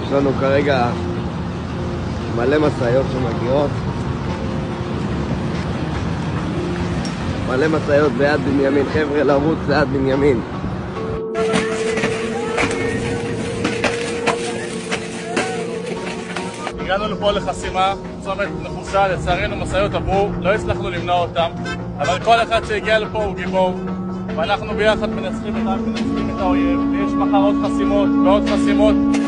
יש לנו כרגע מלא מסעיות שמגיעות. מלא מסעיות ביד בנימין. חבר'ה, לרוץ ליד בנימין. הגענו לפה לחסימה, צומת נחושה, לצערנו מסעיות עברו, לא הצלחנו למנוע אותם, אבל כל אחד שהגיע לפה הוא גיבור, ואנחנו ביחד מנצחים את האויב, ויש מחר עוד חסימות ועוד חסימות.